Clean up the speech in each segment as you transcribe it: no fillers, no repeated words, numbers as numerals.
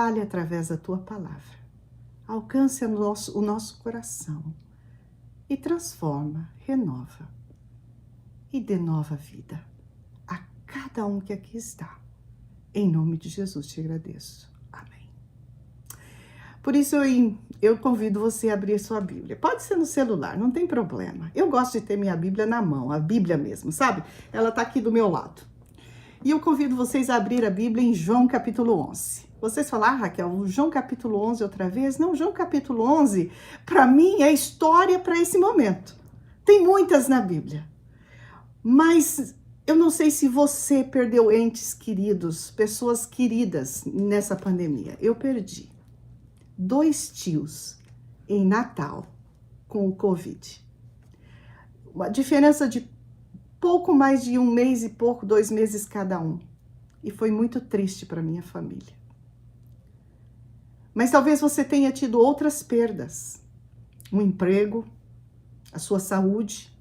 fale através da tua palavra. Alcance o nosso coração e transforma, renova e dê nova vida a cada um que aqui está. Em nome de Jesus te agradeço. Amém. Por isso eu convido você a abrir sua Bíblia. Pode ser no celular, não tem problema. Eu gosto de ter minha Bíblia na mão, a Bíblia mesmo, sabe? Ela está aqui do meu lado. E eu convido vocês a abrir a Bíblia em João capítulo 11. Vocês falaram, Raquel, João capítulo 11 outra vez? Não, João capítulo 11, para mim, é história para esse momento. Tem muitas na Bíblia. Mas eu não sei se você perdeu entes queridos, pessoas queridas nessa pandemia. Eu perdi 2 tios em Natal com o Covid. Uma diferença de pouco mais de 1 mês e pouco, 2 meses cada um. E foi muito triste para minha família. Mas talvez você tenha tido outras perdas. Um emprego, a sua saúde,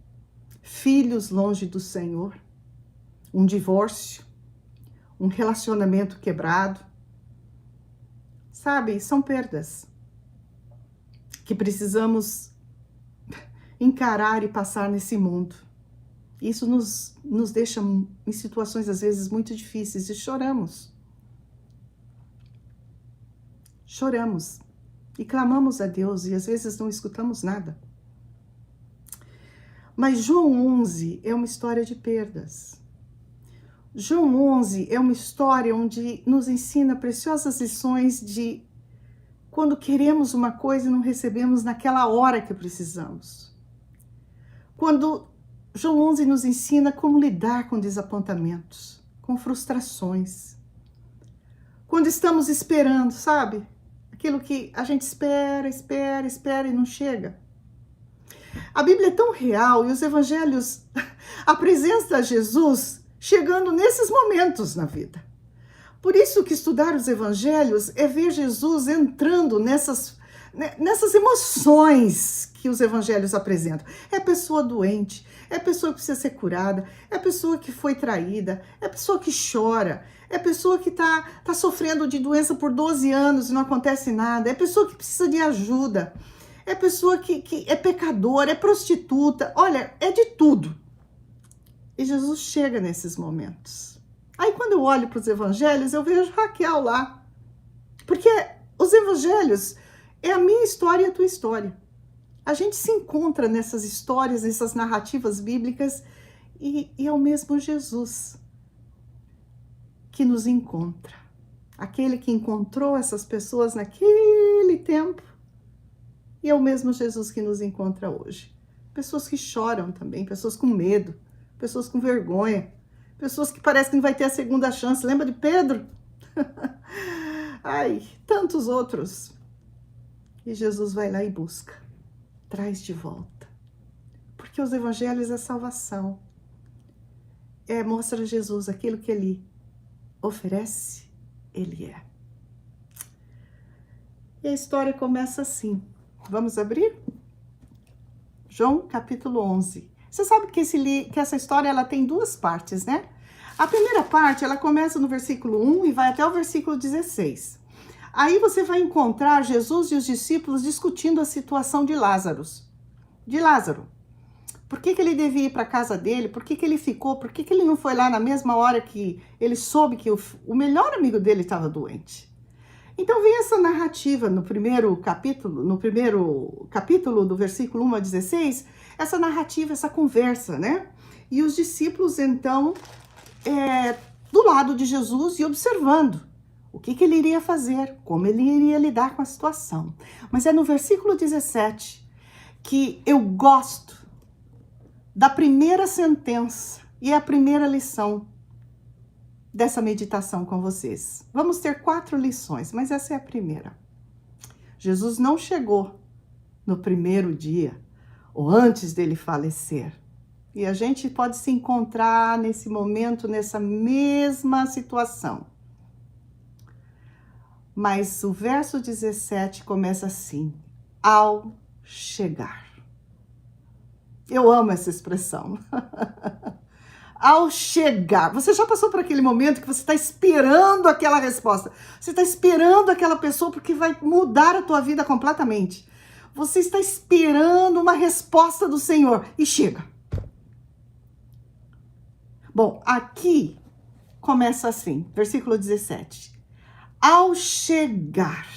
filhos longe do Senhor, um divórcio, um relacionamento quebrado. Sabe, são perdas que precisamos encarar e passar nesse mundo. Isso nos deixa em situações, às vezes, muito difíceis e choramos. Choramos e clamamos a Deus e, às vezes, não escutamos nada. Mas João 11 é uma história de perdas. João 11 é uma história onde nos ensina preciosas lições de quando queremos uma coisa e não recebemos naquela hora que precisamos. Quando João 11 nos ensina como lidar com desapontamentos, com frustrações. Quando estamos esperando, sabe? Aquilo que a gente espera e não chega. A Bíblia é tão real e os evangelhos apresentam Jesus chegando nesses momentos na vida. Por isso que estudar os evangelhos é ver Jesus entrando nessas emoções que os evangelhos apresentam. É pessoa doente, é pessoa que precisa ser curada, é pessoa que foi traída, é pessoa que chora, é pessoa que tá sofrendo de doença por 12 anos e não acontece nada, é pessoa que precisa de ajuda, é pessoa que é pecadora, é prostituta, olha, é de tudo. E Jesus chega nesses momentos. Aí quando eu olho para os evangelhos, eu vejo Raquel lá. Porque os evangelhos é a minha história e a tua história. A gente se encontra nessas histórias, nessas narrativas bíblicas, e é o mesmo Jesus que nos encontra. Aquele que encontrou essas pessoas naquele tempo, e é o mesmo Jesus que nos encontra hoje. Pessoas que choram também, pessoas com medo, pessoas com vergonha, pessoas que parecem que não vai ter a segunda chance. Lembra de Pedro? Ai, tantos outros. E Jesus vai lá e busca, traz de volta. Porque os evangelhos é salvação. Mostra Jesus, aquilo que ele oferece, ele é. E a história começa assim. Vamos abrir? João capítulo 11. Você sabe que essa história ela tem 2 partes, né? A primeira parte, ela começa no versículo 1 e vai até o versículo 16. Aí você vai encontrar Jesus e os discípulos discutindo a situação de Lázaro. Por que ele devia ir para a casa dele? Por que ele ficou? Por que ele não foi lá na mesma hora que ele soube que o melhor amigo dele estava doente? Então vem essa narrativa no primeiro capítulo do versículo 1 a 16, essa narrativa, essa conversa, né? E os discípulos, então, do lado de Jesus e observando o que ele iria fazer, como ele iria lidar com a situação. Mas é no versículo 17 que eu gosto da primeira sentença e a primeira lição dessa meditação com vocês. Vamos ter 4 lições, mas essa é a primeira. Jesus não chegou no primeiro dia ou antes dele falecer. E a gente pode se encontrar nesse momento, nessa mesma situação. Mas o verso 17 começa assim: ao chegar. Eu amo essa expressão. Ao chegar, você já passou por aquele momento que você está esperando aquela resposta, você está esperando aquela pessoa porque vai mudar a tua vida completamente. Você está esperando uma resposta do Senhor e chega. Bom, aqui começa assim, versículo 17. Ao chegar,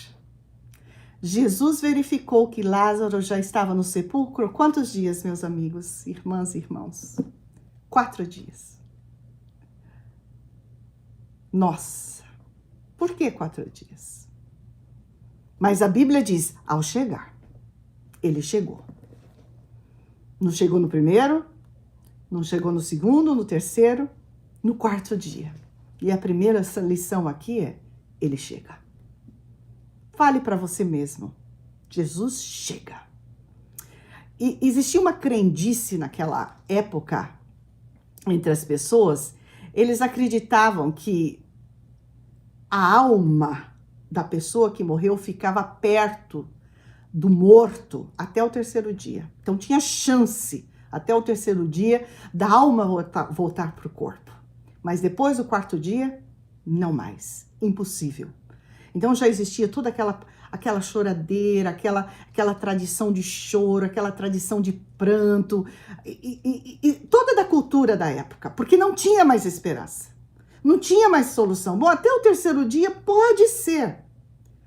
Jesus verificou que Lázaro já estava no sepulcro. Quantos dias, meus amigos, irmãs e irmãos? 4 dias. Nossa, por que 4 dias? Mas a Bíblia diz, ao chegar, ele chegou. Não chegou no primeiro, não chegou no segundo, no terceiro, no 4º dia. E a primeira lição aqui é, ele chega. Fale para você mesmo, Jesus chega. E existia uma crendice naquela época entre as pessoas, eles acreditavam que a alma da pessoa que morreu ficava perto do morto até o 3º dia. Então tinha chance até o 3º dia da alma voltar para o corpo. Mas depois do 4º dia, não mais. Impossível. Então já existia toda aquela choradeira, aquela tradição de choro, aquela tradição de pranto, e toda da cultura da época, porque não tinha mais esperança, não tinha mais solução. Bom, até o 3º dia pode ser,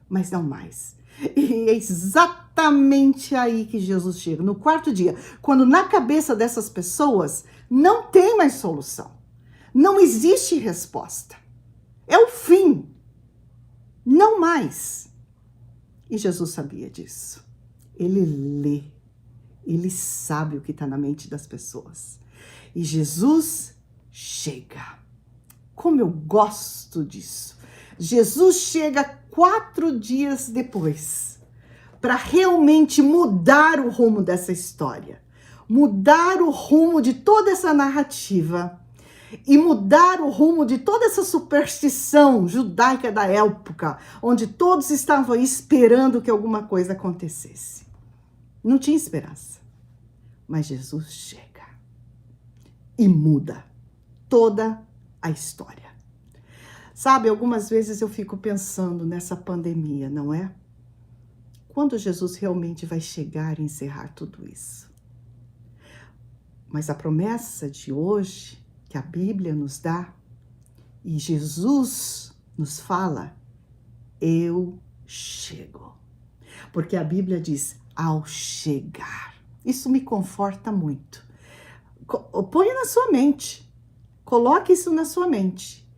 mas não mais. E é exatamente aí que Jesus chega, no 4º dia, quando na cabeça dessas pessoas não tem mais solução, não existe resposta, é o fim. Não mais. E Jesus sabia disso. Ele lê. Ele sabe o que está na mente das pessoas. E Jesus chega. Como eu gosto disso. Jesus chega 4 dias depois para realmente mudar o rumo dessa história. Mudar o rumo de toda essa narrativa. E mudar o rumo de toda essa superstição judaica da época, onde todos estavam esperando que alguma coisa acontecesse. Não tinha esperança. Mas Jesus chega e muda toda a história. Sabe, algumas vezes eu fico pensando nessa pandemia, não é? Quando Jesus realmente vai chegar e encerrar tudo isso? Mas a promessa de hoje, que a Bíblia nos dá, e Jesus nos fala, eu chego. Porque a Bíblia diz, ao chegar. Isso me conforta muito. Põe na sua mente, coloque isso na sua mente,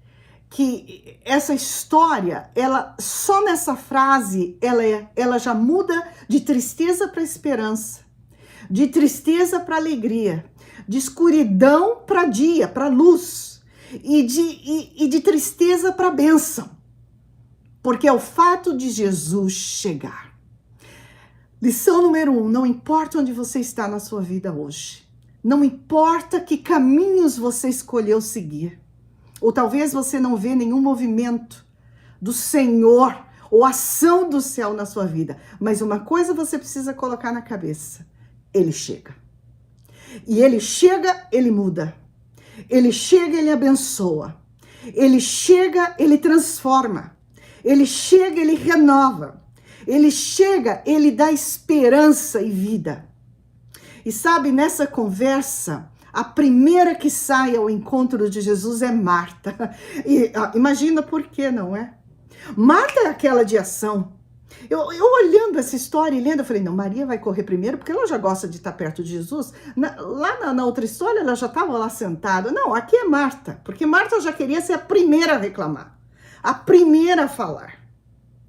que essa história, ela só nessa frase, ela já muda de tristeza para esperança, de tristeza para alegria, de escuridão para dia, para luz, e de tristeza para bênção, porque é o fato de Jesus chegar. Lição número 1, não importa onde você está na sua vida hoje, não importa que caminhos você escolheu seguir, ou talvez você não vê nenhum movimento do Senhor, ou ação do céu na sua vida, mas uma coisa você precisa colocar na cabeça, ele chega. E ele chega, ele muda. Ele chega, ele abençoa. Ele chega, ele transforma. Ele chega, ele renova. Ele chega, ele dá esperança e vida. E sabe, nessa conversa, a primeira que sai ao encontro de Jesus é Marta. E imagina por quê, não é? Marta é aquela de ação. Eu olhando essa história e lendo, eu falei, não, Maria vai correr primeiro, porque ela já gosta de estar perto de Jesus. Lá na outra história, ela já estava lá sentada. Não, aqui é Marta, porque Marta já queria ser a primeira a reclamar, a primeira a falar.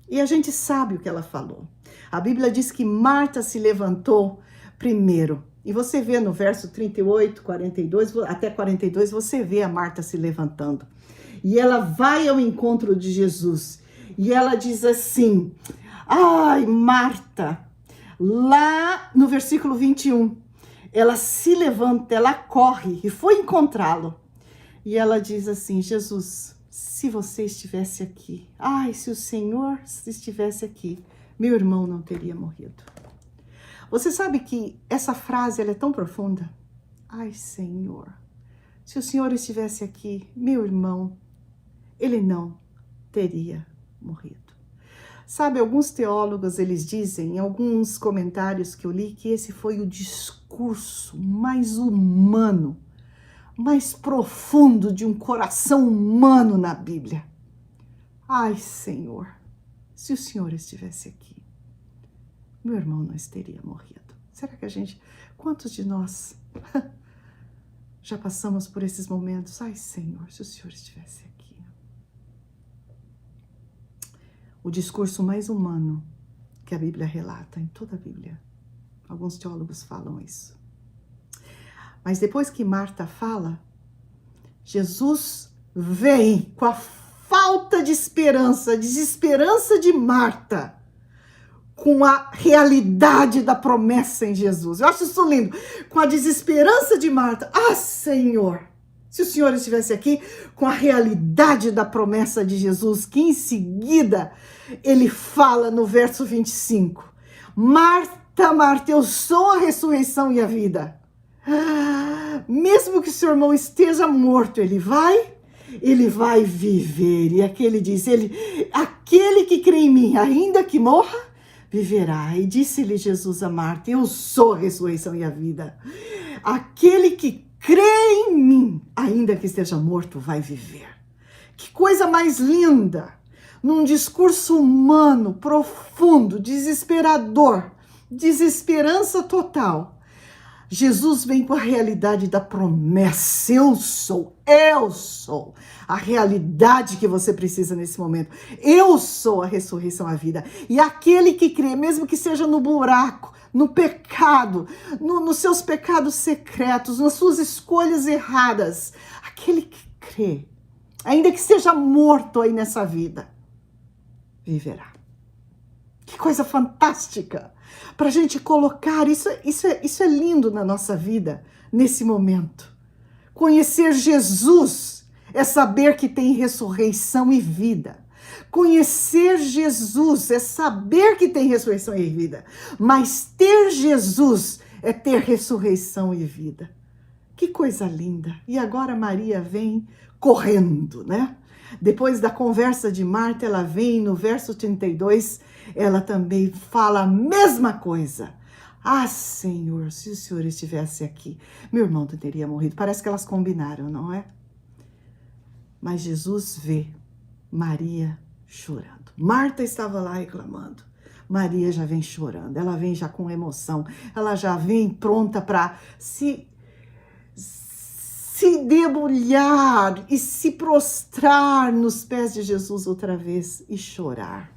E a gente sabe o que ela falou. A Bíblia diz que Marta se levantou primeiro. E você vê no verso 38, 42, até 42, você vê a Marta se levantando. E ela vai ao encontro de Jesus. E ela diz assim... Ai, Marta, lá no versículo 21, ela se levanta, ela corre e foi encontrá-lo. E ela diz assim, Jesus, se você estivesse aqui, ai, se o Senhor estivesse aqui, meu irmão não teria morrido. Você sabe que essa frase ela é tão profunda? Ai, Senhor, se o Senhor estivesse aqui, meu irmão, ele não teria morrido. Sabe, alguns teólogos, eles dizem, em alguns comentários que eu li, que esse foi o discurso mais humano, mais profundo de um coração humano na Bíblia. Ai, Senhor, se o Senhor estivesse aqui, meu irmão não teria morrido. Será que quantos de nós já passamos por esses momentos? Ai, Senhor, se o Senhor estivesse aqui. O discurso mais humano que a Bíblia relata, em toda a Bíblia. Alguns teólogos falam isso. Mas depois que Marta fala, Jesus vem com a falta de esperança, desesperança de Marta, com a realidade da promessa em Jesus. Eu acho isso lindo. Com a desesperança de Marta. Ah, Senhor, se o Senhor estivesse aqui, com a realidade da promessa de Jesus, que em seguida ele fala no verso 25. Marta, Marta, eu sou a ressurreição e a vida. Mesmo que seu irmão esteja morto, ele vai viver. E aqui ele diz, aquele que crê em mim, ainda que morra, viverá. E disse-lhe Jesus a Marta, eu sou a ressurreição e a vida. Aquele que crê em mim, ainda que esteja morto, vai viver. Que coisa mais linda! Num discurso humano, profundo, desesperador, desesperança total, Jesus vem com a realidade da promessa. Eu sou a realidade que você precisa nesse momento. Eu sou a ressurreição, a vida. E aquele que crê, mesmo que seja no buraco, no pecado, nos seus pecados secretos, nas suas escolhas erradas, aquele que crê, ainda que esteja morto aí nessa vida, viverá. Que coisa fantástica! Para a gente colocar, isso é lindo na nossa vida, nesse momento. Conhecer Jesus é saber que tem ressurreição e vida. Conhecer Jesus é saber que tem ressurreição e vida. Mas ter Jesus é ter ressurreição e vida. Que coisa linda! E agora Maria vem correndo, né? Depois da conversa de Marta, ela vem no verso 32, ela também fala a mesma coisa. Ah, Senhor, se o Senhor estivesse aqui, meu irmão não teria morrido. Parece que elas combinaram, não é? Mas Jesus vê Maria chorando. Marta estava lá reclamando. Maria já vem chorando, ela vem já com emoção, ela já vem pronta para se debulhar e se prostrar nos pés de Jesus outra vez e chorar.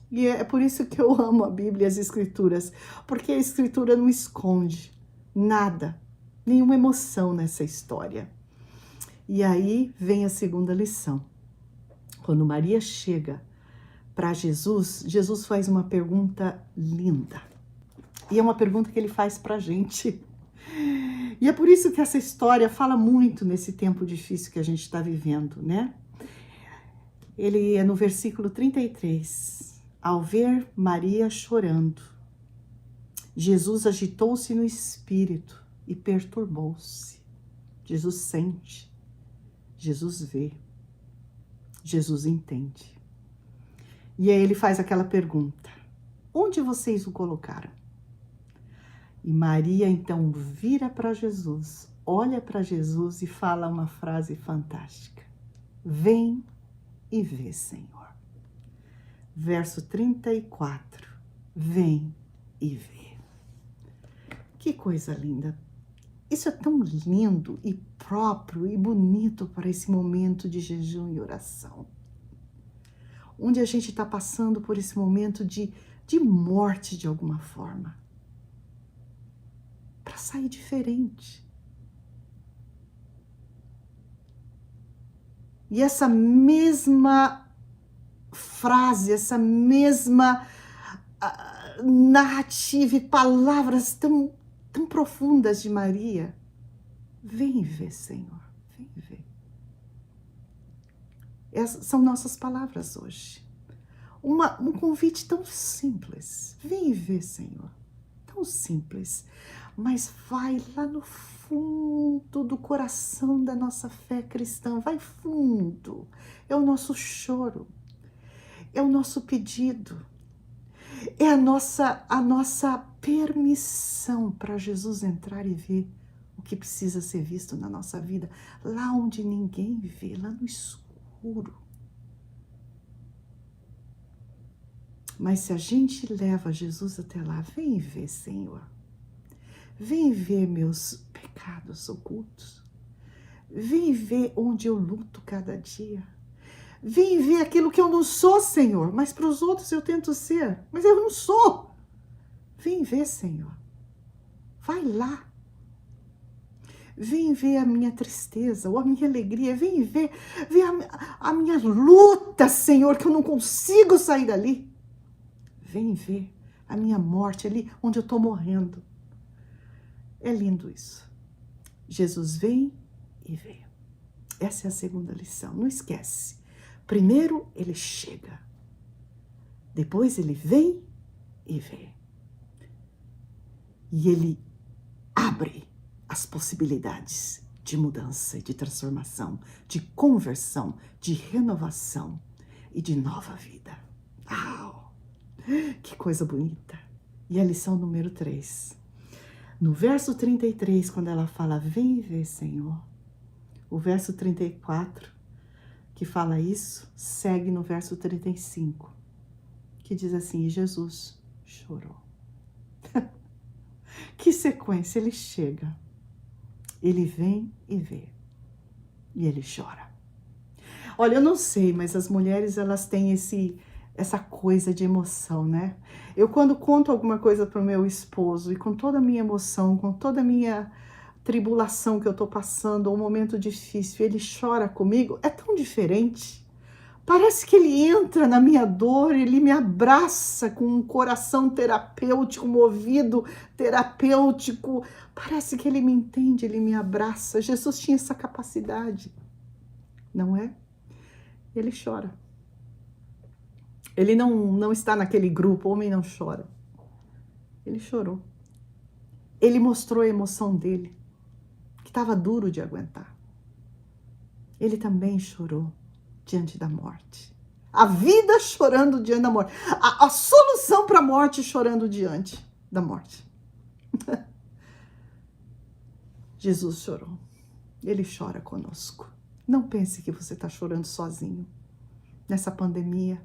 E é por isso que eu amo a Bíblia e as Escrituras, porque a Escritura não esconde nada, nenhuma emoção nessa história. E aí vem a segunda lição. Quando Maria chega para Jesus, Jesus faz uma pergunta linda. E é uma pergunta que ele faz para a gente. E é por isso que essa história fala muito nesse tempo difícil que a gente está vivendo, né? Ele é no versículo 33. Ao ver Maria chorando, Jesus agitou-se no espírito e perturbou-se. Jesus sente, Jesus vê, Jesus entende. E aí ele faz aquela pergunta: onde vocês o colocaram? E Maria então vira para Jesus, olha para Jesus e fala uma frase fantástica. Vem e vê, Senhor. Verso 34. Vem e vê. Que coisa linda. Isso é tão lindo e próprio e bonito para esse momento de jejum e oração. Onde a gente está passando por esse momento de morte de alguma forma. Para sair diferente. E essa mesma frase, essa mesma narrativa e palavras tão profundas de Maria. Vem ver, Senhor, vem ver. Essas são nossas palavras hoje. Um convite tão simples. Vem ver, Senhor. Tão simples. mas vai lá no fundo do coração da nossa fé cristã, vai fundo. É o nosso choro, é o nosso pedido, é a nossa permissão para Jesus entrar e ver o que precisa ser visto na nossa vida, lá onde ninguém vê, lá no escuro. Mas se a gente leva Jesus até lá, vem ver, Senhor. Vem ver meus pecados ocultos. Vem ver onde eu luto cada dia. Vem ver aquilo que eu não sou, Senhor. Mas para os outros eu tento ser, mas eu não sou. Vem ver, Senhor. Vai lá. Vem ver a minha tristeza ou a minha alegria. Vem ver a minha luta, Senhor, que eu não consigo sair dali. Vem ver a minha morte ali onde eu estou morrendo. É lindo isso. Jesus vem e vê. Essa é a segunda lição. Não esquece. Primeiro ele chega. Depois ele vem e vê. E ele abre as possibilidades de mudança e de transformação, de conversão, de renovação e de nova vida. Uau! Que coisa bonita. E a lição número 3. No verso 33, quando ela fala, vem ver, Senhor. O verso 34, que fala isso, segue no verso 35, que diz assim, e Jesus chorou. Que sequência, ele chega, ele vem e vê, e ele chora. Olha, eu não sei, mas as mulheres, elas têm essa coisa de emoção, né? Eu quando conto alguma coisa para o meu esposo, e com toda a minha emoção, com toda a minha tribulação que eu estou passando, ou um momento difícil, ele chora comigo, é tão diferente. Parece que ele entra na minha dor, ele me abraça com um coração terapêutico, um ouvido terapêutico. Parece que ele me entende, ele me abraça. Jesus tinha essa capacidade, não é? Ele chora. Ele não está naquele grupo, homem não chora. Ele chorou. Ele mostrou a emoção dele, que estava duro de aguentar. Ele também chorou diante da morte. A vida chorando diante da morte. A solução para a morte chorando diante da morte. Jesus chorou. Ele chora conosco. Não pense que você está chorando sozinho. Nessa pandemia,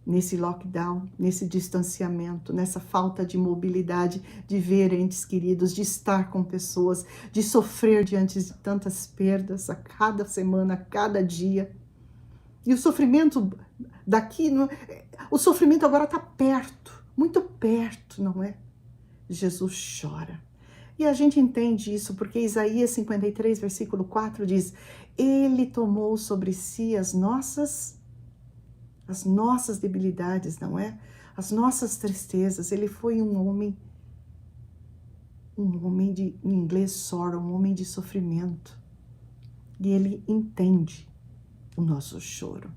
nesse lockdown, nesse distanciamento, nessa falta de mobilidade, de ver entes queridos, de estar com pessoas, de sofrer diante de tantas perdas a cada semana, a cada dia. E o sofrimento daqui, o sofrimento agora está perto, muito perto, não é? Jesus chora. E a gente entende isso porque Isaías 53, versículo 4 diz, ele tomou sobre si as nossas debilidades, não é? As nossas tristezas. Ele foi um homem de, em inglês, sorrow, um homem de sofrimento. E ele entende o nosso choro.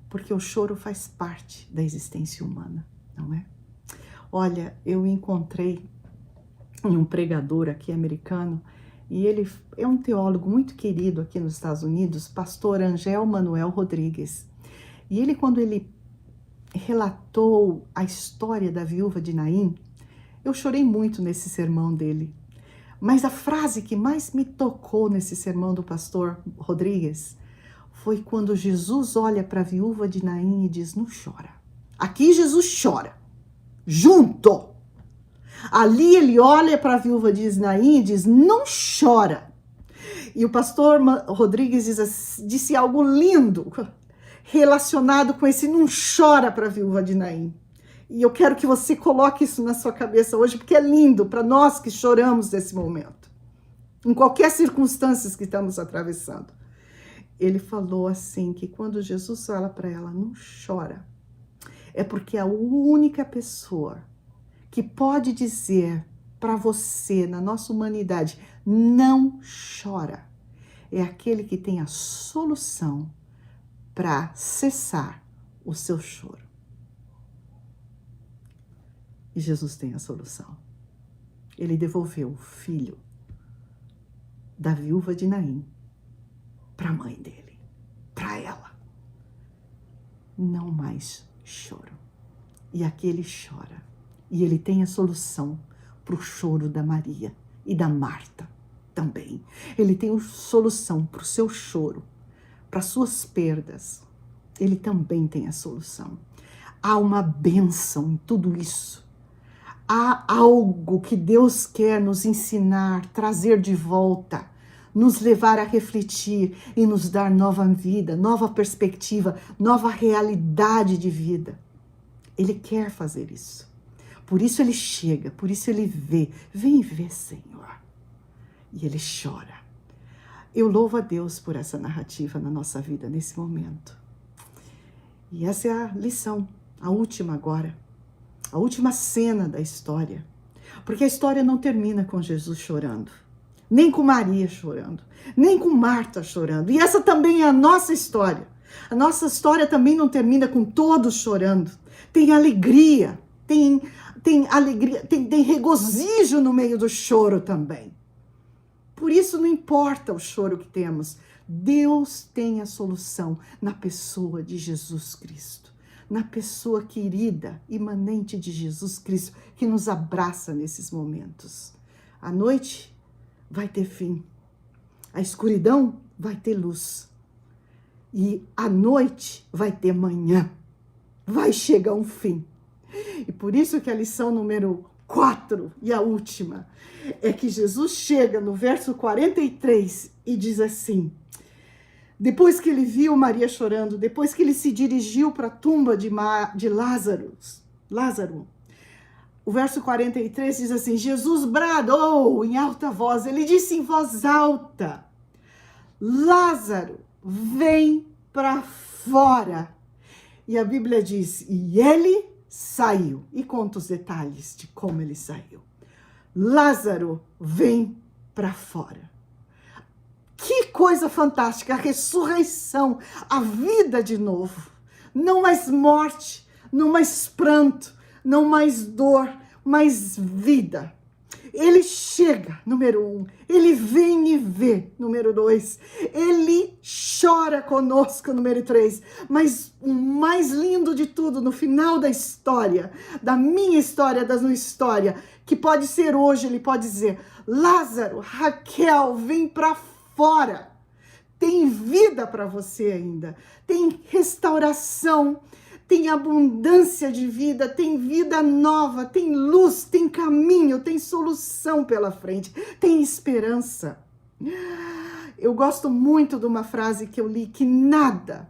Porque o choro faz parte da existência humana, não é? Olha, eu encontrei um pregador aqui americano, e ele é um teólogo muito querido aqui nos Estados Unidos, pastor Angel Manuel Rodrigues. E ele, quando ele relatou a história da viúva de Naim, eu chorei muito nesse sermão dele. Mas a frase que mais me tocou nesse sermão do pastor Rodrigues foi quando Jesus olha para a viúva de Naim e diz, não chora. Aqui Jesus chora, junto. Ali ele olha para a viúva de Naim e diz, não chora. E o pastor Rodrigues disse algo lindo relacionado com esse não chora para a viúva de Naim. E eu quero que você coloque isso na sua cabeça hoje, porque é lindo para nós que choramos nesse momento, em qualquer circunstância que estamos atravessando. Ele falou assim, que quando Jesus fala para ela, não chora, é porque a única pessoa que pode dizer para você, na nossa humanidade, não chora, é aquele que tem a solução para cessar o seu choro. E Jesus tem a solução. ele devolveu o filho da viúva de Naim para a mãe dele, para ela. Não mais choro. E aqui ele chora. E ele tem a solução para o choro da Maria e da Marta também. Ele tem a solução para o seu choro, para as suas perdas. Ele também tem a solução. Há uma bênção em tudo isso. Há algo que Deus quer nos ensinar, trazer de volta, nos levar a refletir e nos dar nova vida, nova perspectiva, nova realidade de vida. Ele quer fazer isso. Por isso ele chega, por isso ele vê. Vem ver, Senhor. E ele chora. Eu louvo a Deus por essa narrativa na nossa vida nesse momento. E essa é a lição, a última agora. A última cena da história. Porque a história não termina com Jesus chorando. Nem com Maria chorando. Nem com Marta chorando. E essa também é a nossa história. A nossa história também não termina com todos chorando. Tem alegria. Tem alegria. Tem regozijo no meio do choro também. Por isso não importa o choro que temos. Deus tem a solução na pessoa de Jesus Cristo. Na pessoa querida, imanente de Jesus Cristo, que nos abraça nesses momentos. A noite vai ter fim. A escuridão vai ter luz. E a noite vai ter manhã. Vai chegar um fim. E por isso que a lição número 4 e a última é que Jesus chega no verso 43 e diz assim: depois que ele viu Maria chorando, depois que ele se dirigiu para a tumba de Lázaro, o verso 43 diz assim: Jesus bradou em alta voz, ele disse em voz alta: Lázaro, vem para fora. E a Bíblia diz, e ele saiu. E conta os detalhes de como ele saiu. Lázaro, vem para fora. Que coisa fantástica, a ressurreição, a vida de novo. Não mais morte, não mais pranto, não mais dor, mas vida. Ele chega, número 1. Ele vem e vê, número 2. Ele chora conosco, número 3. Mas o mais lindo de tudo, no final da história, da minha história, da sua história, que pode ser hoje, ele pode dizer: Lázaro, Raquel, vem para fora. Tem vida para você ainda. Tem restauração. Tem abundância de vida, tem vida nova, tem luz, tem caminho, tem solução pela frente, tem esperança. Eu gosto muito de uma frase que eu li, que nada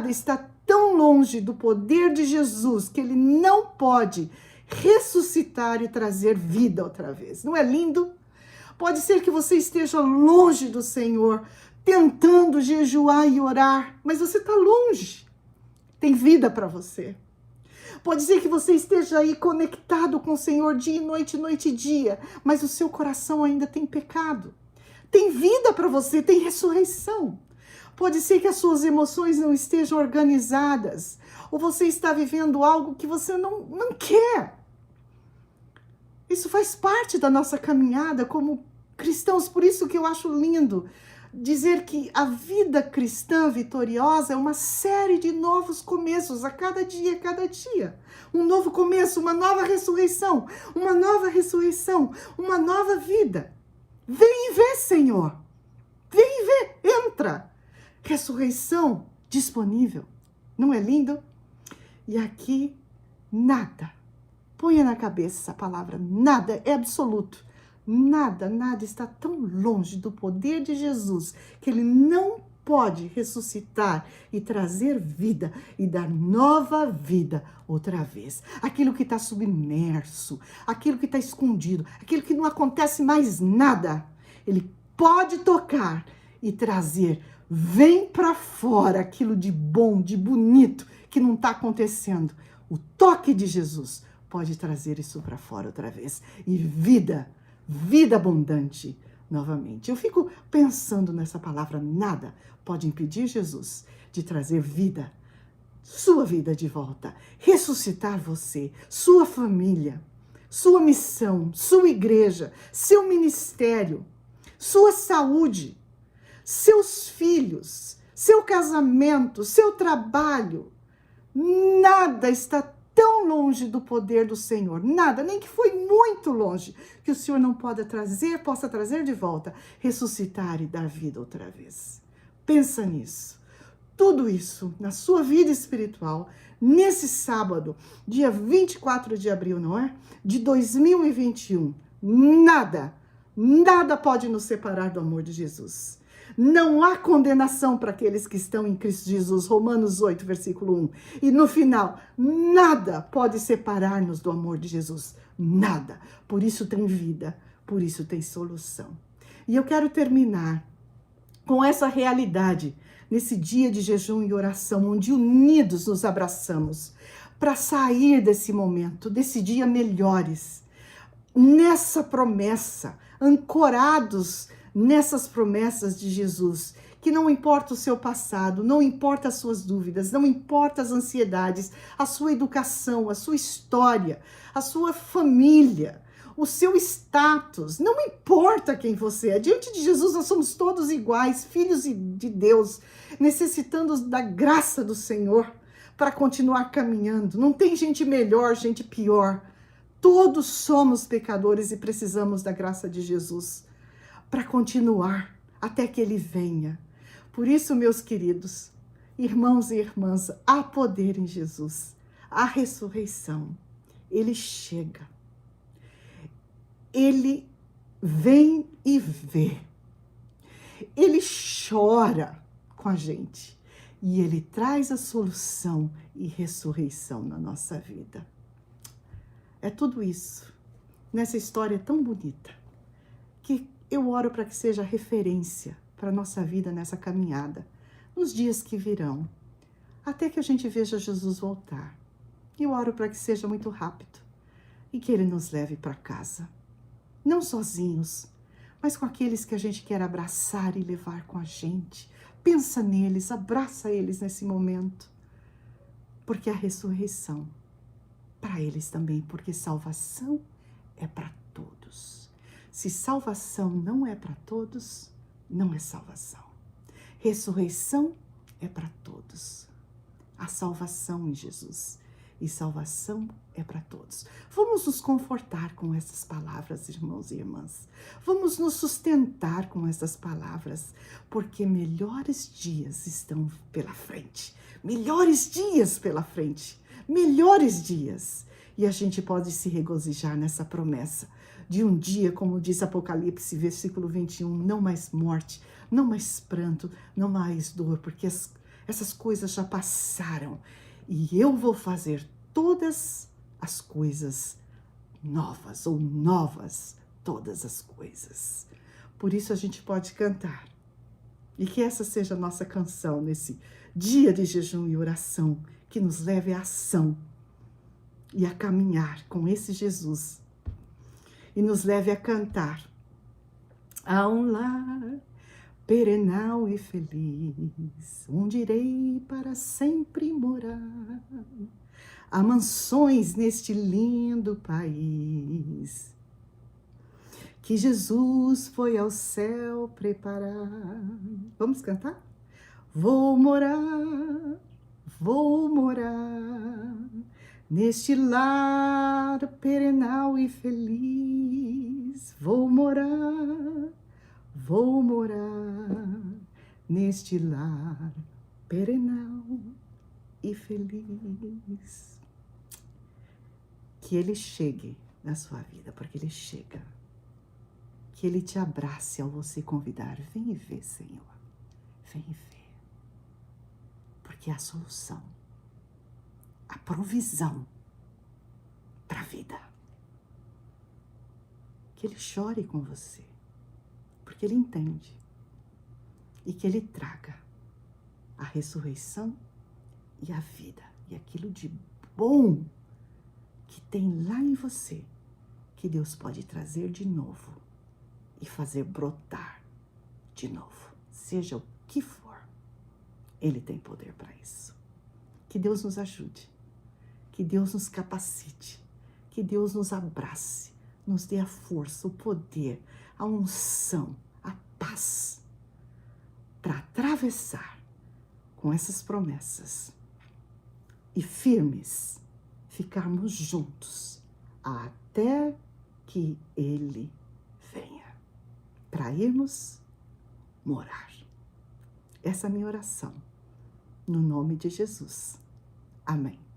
está tão longe do poder de Jesus que ele não pode ressuscitar e trazer vida outra vez. Não é lindo? Pode ser que você esteja longe do Senhor, tentando jejuar e orar, mas você está longe. Tem vida para você. Pode ser que você esteja aí conectado com o Senhor dia e noite e dia, mas o seu coração ainda tem pecado. Tem vida para você, tem ressurreição. Pode ser que as suas emoções não estejam organizadas, ou você está vivendo algo que você não quer. Isso faz parte da nossa caminhada como cristãos, por isso que eu acho lindo dizer que a vida cristã vitoriosa é uma série de novos começos a cada dia, Um novo começo, uma nova ressurreição, uma nova vida. Vem e vê, Senhor. Vem e vê, entra. Ressurreição disponível. Não é lindo? E aqui, nada. Ponha na cabeça essa palavra, nada, é absoluto. Nada está tão longe do poder de Jesus que ele não pode ressuscitar e trazer vida e dar nova vida outra vez. Aquilo que está submerso, aquilo que está escondido, aquilo que não acontece mais nada, ele pode tocar e trazer. Vem para fora aquilo de bom, de bonito que não está acontecendo. O toque de Jesus pode trazer isso para fora outra vez. E vida abundante novamente. Eu fico pensando nessa palavra, nada pode impedir Jesus de trazer vida, sua vida de volta, ressuscitar você, sua família, sua missão, sua igreja, seu ministério, sua saúde, seus filhos, seu casamento, seu trabalho. Nada está tão longe do poder do Senhor, nada, nem que foi muito longe, que o Senhor não possa trazer de volta, ressuscitar e dar vida outra vez. Pensa nisso. Tudo isso na sua vida espiritual, nesse sábado, dia 24 de abril, não é? De 2021. Nada pode nos separar do amor de Jesus. Não há condenação para aqueles que estão em Cristo Jesus, Romanos 8, versículo 1. E no final, nada pode separar-nos do amor de Jesus. Nada. Por isso tem vida, por isso tem solução. E eu quero terminar com essa realidade, nesse dia de jejum e oração, onde unidos nos abraçamos, para sair desse momento, desse dia melhores, nessa promessa, ancorados nessas promessas de Jesus, que não importa o seu passado, não importa as suas dúvidas, não importa as ansiedades, a sua educação, a sua história, a sua família, o seu status, não importa quem você é. Diante de Jesus nós somos todos iguais, filhos de Deus, necessitando da graça do Senhor para continuar caminhando. Não tem gente melhor, gente pior. Todos somos pecadores e precisamos da graça de Jesus para continuar até que Ele venha. Por isso, meus queridos, irmãos e irmãs, há poder em Jesus, há ressurreição. Ele chega, Ele vem e vê, Ele chora com a gente e Ele traz a solução e ressurreição na nossa vida. É tudo isso, nessa história tão bonita, que eu oro para que seja referência para a nossa vida nessa caminhada, nos dias que virão, até que a gente veja Jesus voltar. Eu oro para que seja muito rápido e que Ele nos leve para casa. Não sozinhos, mas com aqueles que a gente quer abraçar e levar com a gente. Pensa neles, abraça eles nesse momento, porque a ressurreição para eles também, porque salvação é para todos. Se salvação não é para todos, não é salvação. Ressurreição é para todos. A salvação em Jesus. E salvação é para todos. Vamos nos confortar com essas palavras, irmãos e irmãs. Vamos nos sustentar com essas palavras, porque melhores dias estão pela frente. Melhores dias pela frente. Melhores dias. E a gente pode se regozijar nessa promessa de um dia, como diz Apocalipse, versículo 21, não mais morte, não mais pranto, não mais dor, porque essas coisas já passaram. E eu vou fazer todas as coisas novas, ou novas todas as coisas. Por isso a gente pode cantar. E que essa seja a nossa canção nesse dia de jejum e oração, que nos leve à ação e a caminhar com esse Jesus. E nos leve a cantar. Há um lar perenal e feliz, onde irei para sempre morar. Há mansões neste lindo país, que Jesus foi ao céu preparar. Vamos cantar? Vou morar neste lar perenal e feliz. Vou morar neste lar perenal e feliz. Que Ele chegue na sua vida, porque Ele chega. Que Ele te abrace ao você convidar. Vem e vê, Senhor. Vem e vê. Porque é a solução, a provisão para a vida. Que Ele chore com você, porque Ele entende. E que Ele traga a ressurreição e a vida. E aquilo de bom que tem lá em você, que Deus pode trazer de novo e fazer brotar de novo. Seja o que for, Ele tem poder para isso. Que Deus nos ajude, que Deus nos capacite, Que Deus nos abrace, nos dê a força, o poder, a unção, a paz para atravessar com essas promessas e firmes ficarmos juntos até que Ele venha para irmos morar. Essa é a minha oração, no nome de Jesus. Amém.